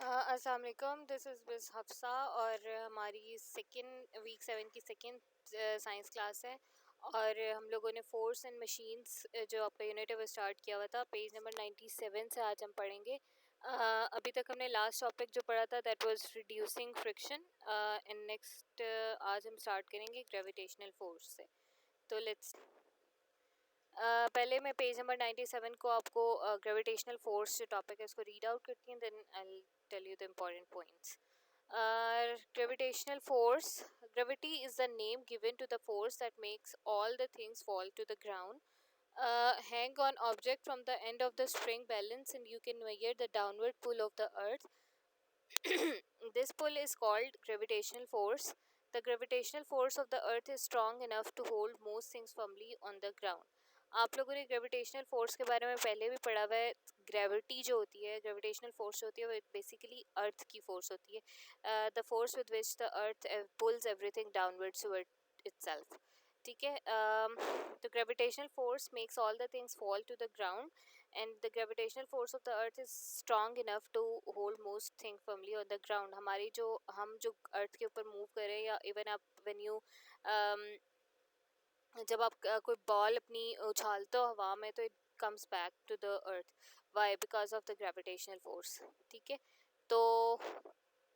अस्सलाम वालेकुम, this is miss Hafsa और हमारी वीक 7 की सेकंड साइंस क्लास है और हम लोगों ने फोर्स एंड मशीन्स जो आपका यूनिट है वो स्टार्ट किया हुआ था। पेज नंबर 97 से आज हम पढ़ेंगे। अभी तक हमने लास्ट टॉपिक जो पढ़ा था that was reducing friction and next आज हम स्टार्ट करेंगे ग्रेविटेशनल फोर्स से। तो लेट्स पहले मैं पेज नंबर 97 को आपको ग्रेविटेशनल फोर्स जो टॉपिक है उसको रीड आउट करती हूँ, then I tell you the important points. Gravitational force. Gravity is the name given to the force that makes all the things fall to the ground. Hang on object from the end of the spring balance and you can measure the downward pull of the earth. This pull is called gravitational force. The gravitational force of the earth is strong enough to hold most things firmly on the ground. आप लोगों ने gravitational force के बारे में पहले भी पढ़ा हुआ है। ग्रेविटी जो होती है, ग्रेविटेशनल फोर्स होती है, वो बेसिकली अर्थ की फोर्स होती है, the force with which the earth pulls everything downwards toward itself. ठीक है, तो gravitational force makes all the things fall to the ground and the gravitational force of the earth is strong enough to hold most thing firmly on the ground. हम जो अर्थ के ऊपर move करें या even आप व्हेन यू जब आप कोई बॉल अपनी उछालते हो हवा में तो it comes back to the earth. Why? Because of the gravitational force. ठीक है, तो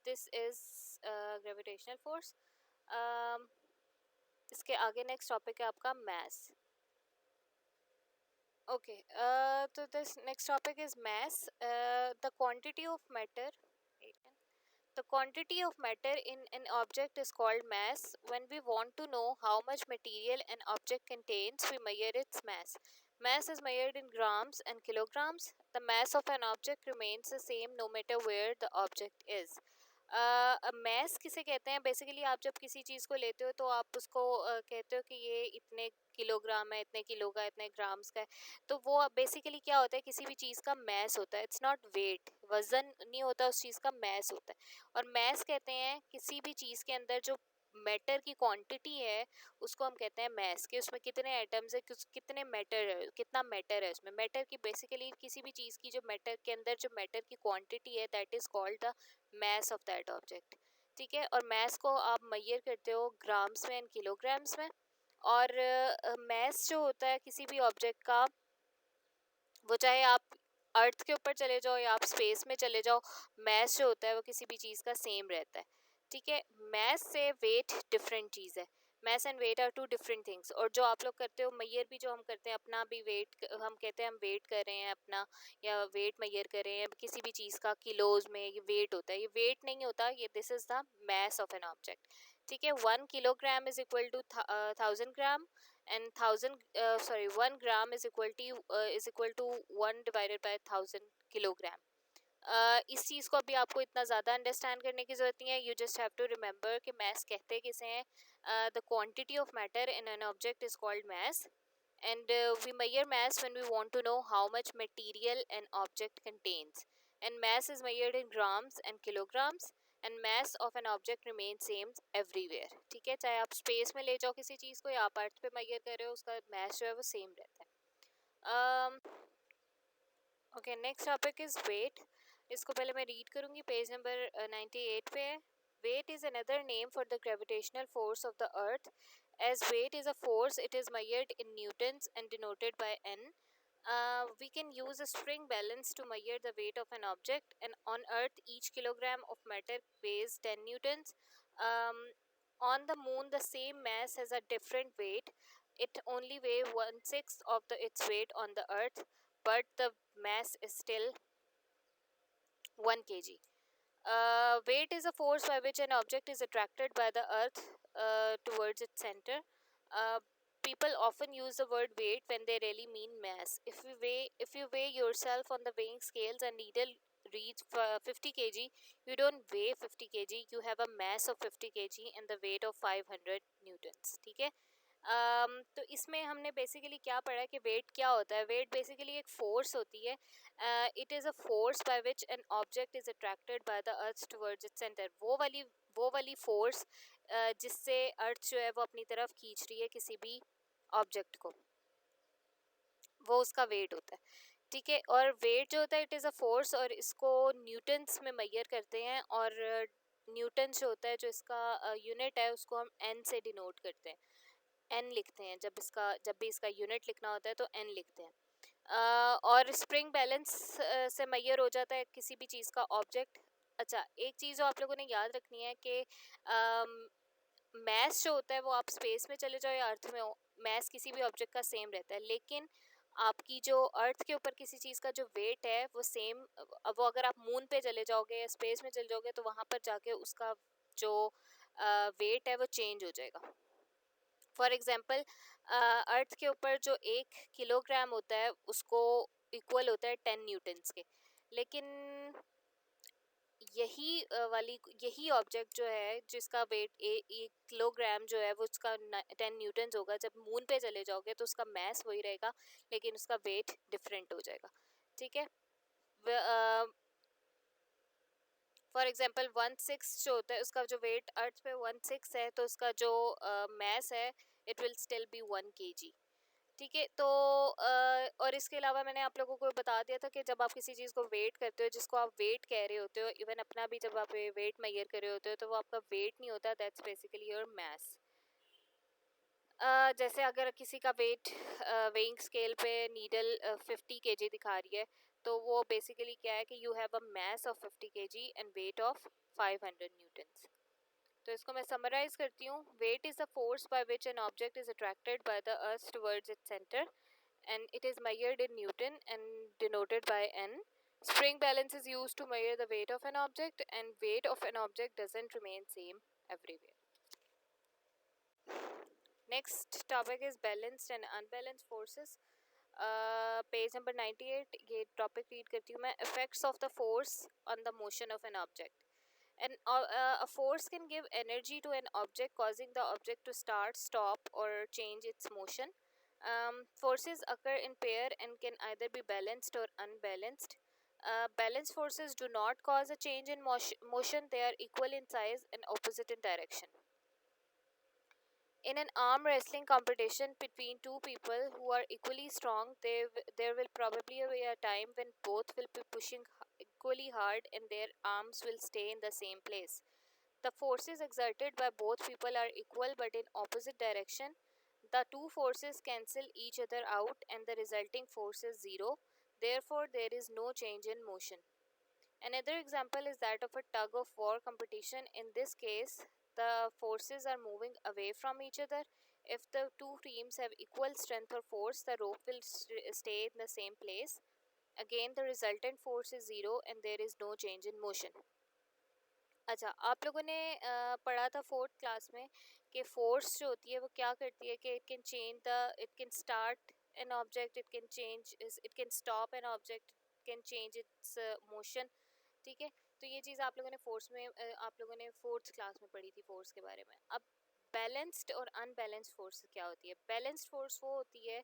दिस इज ग्रेविटेशनल फोर्स। इसके आगे नेक्स्ट टॉपिक है आपका मैस। ओके, तो this next topic is mass. The quantity of matter. The quantity of matter in an object is called mass. When we want to know how much material an object contains, we measure its mass. Mass is measured in grams and kilograms. The mass of an object remains the same no matter where the object is. Mass किसे कहते हैं? Basically आप जब किसी चीज़ को लेते हो तो आप उसको कहते हो कि ये इतने किलोग्राम है, इतने किलो का, इतने ग्राम्स का है। तो वो बेसिकली क्या होता है? किसी भी चीज़ का मैस होता है। इट्स नॉट वेट, वजन नहीं होता उस चीज़ का, मैस होता है। और मैस कहते हैं किसी भी चीज़ के अंदर जो मैटर की क्वांटिटी है उसको हम कहते हैं मैस, कि उसमें कितने एटम्स है, कितने मैटर है, कितना मैटर है उसमें। मैटर की बेसिकली किसी भी चीज़ की जो मैटर के अंदर जो मैटर की क्वांटिटी है that is called the mass of that object. ठीक है, और मैस को आप मेजर करते हो ग्राम्स में एंड किलोग्राम्स में। और मैस जो होता है किसी भी ऑब्जेक्ट का, वो चाहे आप अर्थ के ऊपर चले जाओ या आप स्पेस में चले जाओ, मैस जो होता है वो किसी भी चीज़ का सेम रहता है। ठीक है, मैस से वेट डिफरेंट चीज़ है। Mass and weight are two different things. और जो आप लोग करते हो मैयर भी, जो हम करते हैं अपना भी वेट, हम कहते हैं हम वेट कर रहे हैं अपना, या वेट मैयर कर रहे हैं किसी भी चीज़ का, किलोज में ये वेट होता है। ये वेट नहीं होता, ये this is the mass of an object. ठीक है, 1 kilogram is equal to 1000 gram and 1 gram is equal to 1 divided by 1000 kilogram. इस चीज़ को अभी आपको इतना ज़्यादा अंडरस्टैंड करने की ज़रूरत नहीं है। You just have to remember कि मैस कहते किसे हैं। The quantity of matter in an object is called mass and we measure mass when we want to know how much material an object contains, and mass is measured in grams and kilograms and mass of an object remains same everywhere. ठीक है, चाहे आप space में ले जाओ किसी चीज़ को या आप अर्थ पे मेजर कर रहे हो, उसका mass जो है वो सेम रहता है। Okay, next topic is weight. इसको पहले मैं रीड करूँगी, पेज नंबर 98 पे है। Weight is another name for the gravitational force of the earth. As weight is a force, it is measured in newtons and denoted by N. We can use a spring balance to measure the weight of an object, and on Earth, each kilogram of matter weighs 10 newtons. Um, on the moon, the same mass has a different weight. It only weighs 1/6 of its weight on the Earth, but the mass is still 1 kg. Weight is a force by which an object is attracted by the earth towards its center. Uh, People often use the word weight when they really mean mass. If you weigh yourself on the weighing scales and needle reads 50 kg, you don't weigh 50 kg, you have a mass of 50 kg and the weight of 500 newtons. ठीक है, तो इसमें हमने basically क्या पढ़ा कि wait क्या होता है। वेट बेसिकली एक फोर्स होती है। It is a force by which an object is attracted by the earth towards its centre. वो वाली फोर्स जिससे अर्थ जो है वो अपनी तरफ खींच रही है किसी भी ऑब्जेक्ट को, वो उसका वेट होता है। ठीक है। और वेट जो होता है इट इज़ अ फोर्स, और इसको न्यूटन्स में मेजर करते हैं, और न्यूटन जो होता है जो इसका यूनिट है उसको हम एन से डिनोट करते हैं, एन लिखते हैं जब भी इसका यूनिट लिखना होता है तो एन लिखते हैं। और स्प्रिंग बैलेंस से मेजर हो जाता है किसी भी चीज़ का ऑब्जेक्ट। अच्छा, एक चीज़ जो आप लोगों ने याद रखनी है कि मैस जो होता है वो आप स्पेस में चले जाओ या अर्थ में हो, मैस किसी भी ऑब्जेक्ट का सेम रहता है, लेकिन आपकी जो अर्थ के ऊपर किसी चीज़ का जो वेट है वो सेम, वो अगर आप मून पे चले जाओगे या स्पेस में चले जाओगे तो वहाँ पर जाके उसका जो वेट है वो चेंज हो जाएगा। फॉर एग्जाम्पल, अर्थ के ऊपर जो 1 किलोग्राम होता है उसको इक्वल होता है 10 न्यूटन्स के, लेकिन यही ऑब्जेक्ट जो है जिसका वेट 1 किलोग्राम जो है वो उसका 10 न्यूटन्स होगा, जब मून पे चले जाओगे तो उसका मैस वही रहेगा लेकिन उसका वेट डिफरेंट हो जाएगा। ठीक है। फॉर एग्जाम्पल 1/6 जो होता है उसका जो वेट अर्थ पे 1/6 है तो उसका जो मैस है it will still be 1 kg। ठीक है। तो और इसके अलावा मैंने आप लोगों को बता दिया था कि जब आप किसी चीज़ को वेट करते हो, जिसको आप वेट कह रहे होते हो, इवन अपना भी जब आप वेट मेजर कर रहे होते हो तो वो आपका वेट नहीं होता, दैट्स बेसिकली योर मैस। जैसे अगर किसी का वेट वेइंग स्केल पे नीडल 50 kg दिखा रही है तो वो बेसिकली क्या है कि you have a mass of 50 kg and weight of 500 newtons. तो इसको मैं समराइज करती हूँ। Weight is the force by which an object is attracted by the earth towards its centre and it is measured in Newton and denoted by N. Spring balance is used to measure the weight of an object, and weight of an object doesn't remain same everywhere. Next topic is balanced and unbalanced forces. Page number 98. ये topic read करती हूँ मैं। Effects of the force on the motion of an object. A force can give energy to an object, causing the object to start, stop, or change its motion. Forces occur in pair and can either be balanced or unbalanced. Balanced forces do not cause a change in motion, they are equal in size and opposite in direction. In an arm wrestling competition between two people who are equally strong, there will probably be a time when both will be pushing equally hard and their arms will stay in the same place. The forces exerted by both people are equal but in opposite direction. The two forces cancel each other out and the resulting force is zero. Therefore, there is no change in motion. Another example is that of a tug of war competition. In this case, the forces are moving away from each other. If the two teams have equal strength or force, the rope will stay in the same place. Again, the resultant force is zero and there is no change in motion. अच्छा, आप लोगों ने पढ़ा था 4th class में कि force जो होती है वो क्या करती है कि it can start an object, it can stop an object, can change it's motion. ठीक है। तो ये चीज़ आप लोगों ने फोर्स में आप लोगों ने 4th क्लास में पढ़ी थी फोर्स के बारे में। अब बैलेंस्ड और अनबैलेंस्ड फोर्स क्या होती है? बैलेंस्ड फोर्स वो होती है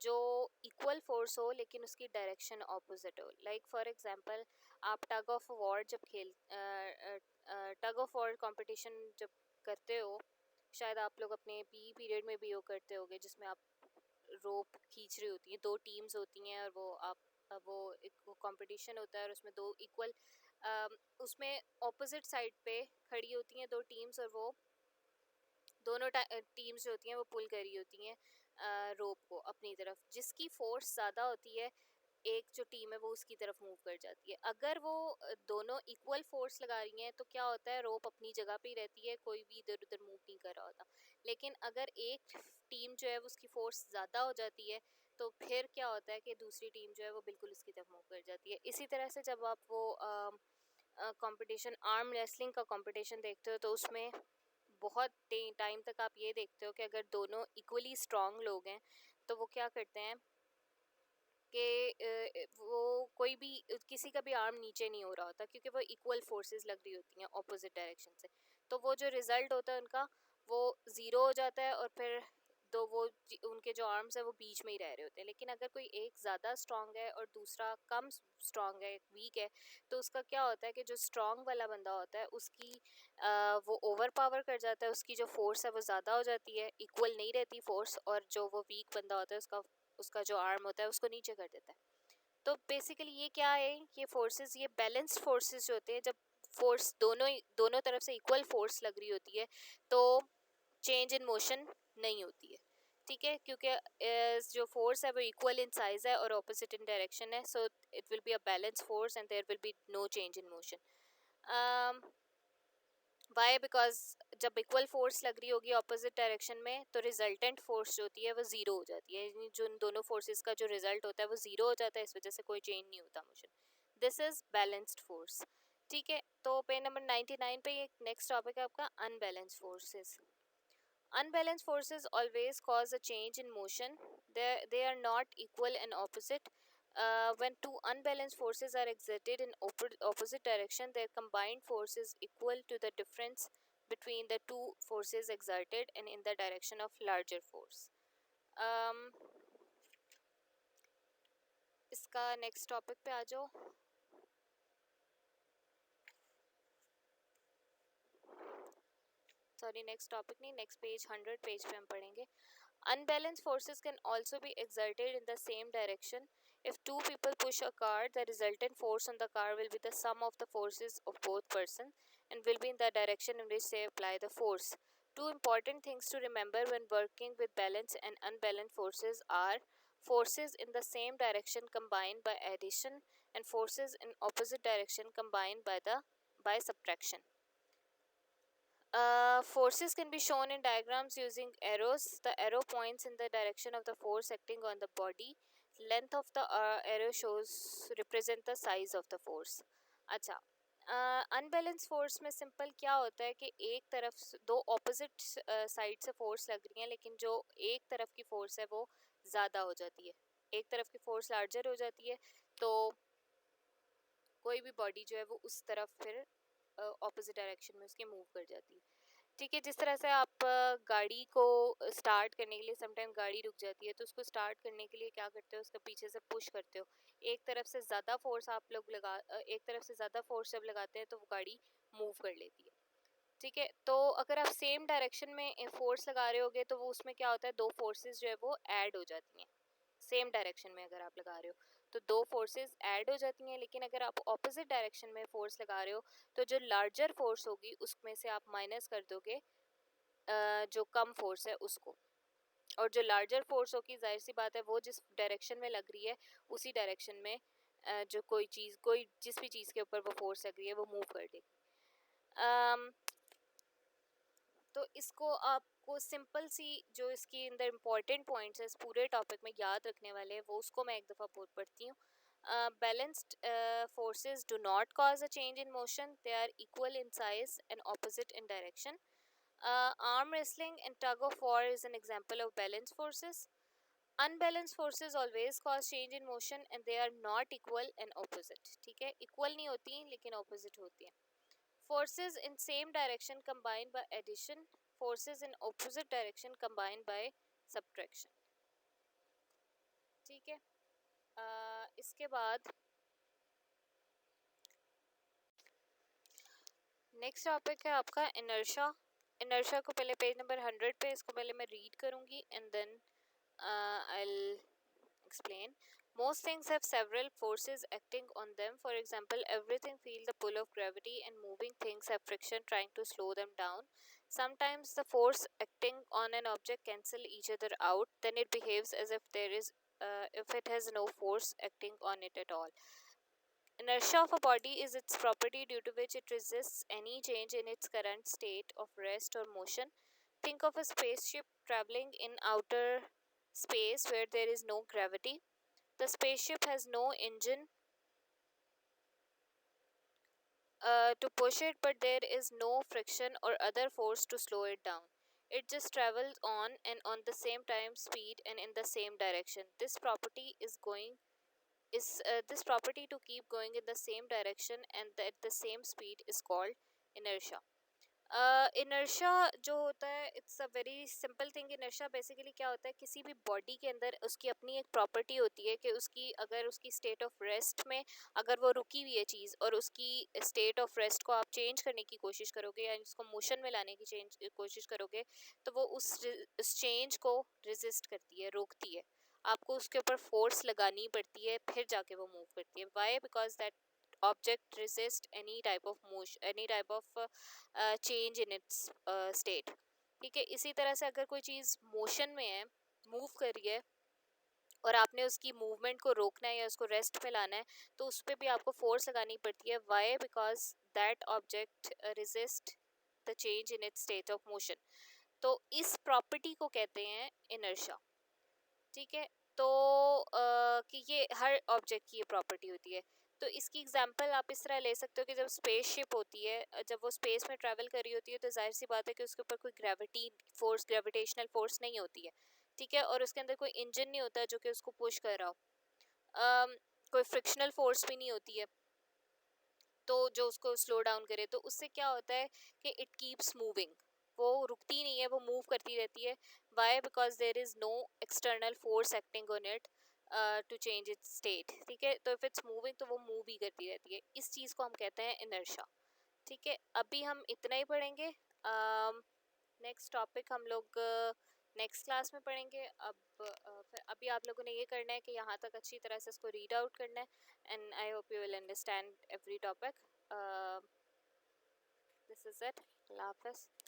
जो इक्वल फोर्स हो लेकिन उसकी डायरेक्शन ऑपोजिट हो। लाइक फॉर एग्जांपल, आप टग ऑफ वॉर जब टग ऑफ वॉर कंपटीशन जब करते हो, शायद आप लोग अपने पीई पीरियड में भी वो करते होगे, जिसमें आप रोप खींच रही होती हैं, 2 टीम्स होती हैं और वो एक कंपटीशन होता है और उसमें 2 इक्वल उसमें ऑपोजिट साइड पे खड़ी होती हैं 2 टीम्स और वो दोनों टीम्स जो होती हैं वो पुल कर रही होती हैं रोप को अपनी तरफ। जिसकी फोर्स ज़्यादा होती है एक जो टीम है वो उसकी तरफ मूव कर जाती है। अगर वो दोनों इक्वल फोर्स लगा रही हैं तो क्या होता है, रोप अपनी जगह पे ही रहती है, कोई भी इधर उधर मूव नहीं कर रहा होता। लेकिन अगर एक टीम जो है वो उसकी फोर्स ज़्यादा हो जाती है तो फिर क्या होता है कि दूसरी टीम जो है वो बिल्कुल उसकी तरफ मूव कर जाती है। इसी तरह से जब आप वो कंपटीशन आर्म रेसलिंग का कंपटीशन देखते हो तो उसमें बहुत टाइम तक आप ये देखते हो कि अगर दोनों इक्वली स्ट्रांग लोग हैं तो वो क्या करते हैं कि वो कोई भी किसी का भी आर्म नीचे नहीं हो रहा होता क्योंकि वो इक्वल फोर्सेस लग रही होती हैं ऑपोजिट डायरेक्शन से। तो वो जो रिजल्ट होता है उनका वो ज़ीरो हो जाता है और फिर उनके जो आर्म्स है वो बीच में ही रह रहे होते हैं। लेकिन अगर कोई एक ज़्यादा स्ट्रांग है और दूसरा कम स्ट्रांग है, वीक है, तो उसका क्या होता है कि जो स्ट्रांग वाला बंदा होता है उसकी वो ओवर पावर कर जाता है, उसकी जो फोर्स है वो ज़्यादा हो जाती है, इक्वल नहीं रहती फोर्स, और जो वो वीक बंदा होता है उसका जो आर्म होता है उसको नीचे कर देता है। तो बेसिकली ये क्या है, ये फोर्सेस, ये बैलेंस्ड फोर्सेस होते हैं। जब फोर्स दोनों तरफ से इक्वल फोर्स लग रही होती है तो चेंज इन मोशन नहीं होती है, ठीक है, क्योंकि जो फोर्स है वो इक्वल इन साइज है और ऑपोजिट इन डायरेक्शन है, so it will be a balance force and there will be no change in motion. Why, because जब इक्वल फोर्स लग रही होगी ऑपोजिट डायरेक्शन में तो रिजल्टेंट फोर्स जो होती है वो जीरो हो जाती है, यानी जो इन दोनों फोर्सेस का जो रिजल्ट होता है वो जीरो हो जाता है, इस वजह से कोई चेंज नहीं होता motion. This is balanced force, ठीक है। तो पेज नंबर 99 पे ये नेक्स्ट टॉपिक है आपका unbalanced forces. Unbalanced forces always cause a change in motion. They are not equal and opposite. When two unbalanced forces are exerted in opposite direction, their combined force is equal to the difference between the two forces exerted and in the direction of larger force. Um, इसका next topic पे आ जाओ। Sorry, next topic नहीं, next page 100 page पे हम पढ़ेंगे। Unbalanced forces can also be exerted in the same direction. If two people push a car, the resultant force on the car will be the sum of the forces of both persons and will be in the direction in which they apply the force. Two important things to remember when working with balanced and unbalanced forces are forces in the same direction combined by addition and forces in opposite direction combined by subtraction. Forces can be shown in diagrams using arrows. The arrow points in the direction of the force acting on the body. Length of the arrow shows represent the size of the force. अच्छा, unbalance force में simple क्या होता है कि एक तरफ दो opposite side से फोर्स लग रही हैं, लेकिन जो एक तरफ की फोर्स है वो ज़्यादा हो जाती है, एक तरफ की फोर्स लार्जर हो जाती है, तो कोई भी बॉडी जो है वो उस तरफ फिर ऑपोजिट डायरेक्शन में उसके मूव कर जाती है, ठीक है। जिस तरह से आप गाड़ी को स्टार्ट करने के लिए समटाइम गाड़ी रुक जाती है तो उसको स्टार्ट करने के लिए क्या करते हो, उसका पीछे से पुश करते हो, एक तरफ से ज़्यादा फोर्स आप लोग एक तरफ से ज़्यादा फोर्स जब लगाते हैं तो वो गाड़ी मूव कर लेती है, ठीक है। तो अगर आप सेम डायरेक्शन में फोर्स लगा रहे होगे तो वो उसमें क्या होता है, दो फोर्सेस जो है वो ऐड हो जाती हैं। सेम डायरेक्शन में अगर आप लगा रहे हो तो दो फोर्सेस ऐड हो जाती हैं, लेकिन अगर आप ऑपोजिट डायरेक्शन में फोर्स लगा रहे हो तो जो लार्जर फोर्स होगी उसमें से आप माइनस कर दोगे जो कम फोर्स है उसको, और जो लार्जर फोर्स होगी जाहिर सी बात है वो जिस डायरेक्शन में लग रही है उसी डायरेक्शन में जो कोई जिस भी चीज़ के ऊपर वो फोर्स लग रही है वो मूव कर देगी। तो इसको आपको सिंपल सी जो इसकी अंदर इम्पॉर्टेंट पॉइंट्स है इस पूरे टॉपिक में याद रखने वाले हैं वो उसको मैं एक दफ़ा पढ़ती हूँ। Balanced forces do not cause a change in motion. They are equal in size and opposite in direction. Arm wrestling and tug of war is an example of balanced forces. Unbalanced forces always cause change in motion and they are not equal and opposite, ठीक है, equal नहीं होती लेकिन opposite होती हैं। Forces in same direction combined by addition, forces in opposite direction combined by subtraction, ठीक है। इसके बाद नेक्स्ट टॉपिक है आपका इनर्शिया। इनर्शिया को पहले पेज नंबर 100 पे इसको पहले मैं रीड करूँगी and then I'll explain. Most things have several forces acting on them. For example, everything feels the pull of gravity and moving things have friction trying to slow them down. Sometimes the force acting on an object cancel each other out. Then it behaves as if it has no force acting on it at all. Inertia of a body is its property due to which it resists any change in its current state of rest or motion. Think of a spaceship traveling in outer space where there is no gravity. The spaceship has no engine to push it, but there is no friction or other force to slow it down. It just travels on and on the same time, speed, and in the same direction. This property to keep going in the same direction and at the same speed is called inertia. Inertia जो होता है it's a very simple thing. Inertia basically क्या होता है, किसी भी body के अंदर उसकी अपनी एक प्रॉपर्टी होती है कि उसकी अगर उसकी स्टेट ऑफ रेस्ट में अगर वो रुकी हुई है चीज़ और उसकी स्टेट ऑफ रेस्ट को आप चेंज करने की कोशिश करोगे या उसको मोशन में लाने की कोशिश करोगे तो वो उस चेंज को रेजिस्ट करती है, रोकती है। आपको उसके ऊपर फोर्स लगानी पड़ती है, फिर जाके वो मूव करती है. Why? Because that object resist any type of motion, any type of change in its state. ठीक है, इसी तरह से अगर कोई चीज़ मोशन में है, मूव कर रही है, और आपने उसकी मूवमेंट को रोकना है या उसको रेस्ट पे लाना है, तो उस पर भी आपको फोर्स लगानी पड़ती है. Why? Because that object resist the change in its state of motion. तो इस प्रॉपर्टी को कहते हैं इनर्शिया. ठीक है, तो कि ये हर ऑब्जेक्ट की ये प्रॉपर्टी होती है. तो इसकी एग्जांपल आप इस तरह ले सकते हो कि जब स्पेसशिप होती है, जब वो स्पेस में ट्रैवल कर रही होती है, तो जाहिर सी बात है कि उसके ऊपर कोई ग्रेविटेशनल फोर्स नहीं होती है. ठीक है, और उसके अंदर कोई इंजन नहीं होता जो कि उसको पुश कर रहा हो. कोई फ्रिक्शनल फोर्स भी नहीं होती है तो जो उसको स्लो डाउन करे. तो उससे क्या होता है कि इट कीप्स मूविंग, वो रुकती नहीं है, वो मूव करती रहती है. Why? Because there is no external force acting on it to change its state. ठीक है, तो इफ इट्स मूविंग तो वो मूव ही करती रहती है. इस चीज़ को हम कहते हैं इनर्शिया. ठीक है, अभी हम इतना ही पढ़ेंगे. नेक्स्ट टॉपिक हम लोग नेक्स्ट क्लास में पढ़ेंगे. अब फिर अभी आप लोगों ने ये करना है कि यहाँ तक अच्छी तरह से इसको रीड आउट करना है. And I hope you will understand every topic. This is it. अल्लाह हाफिज़.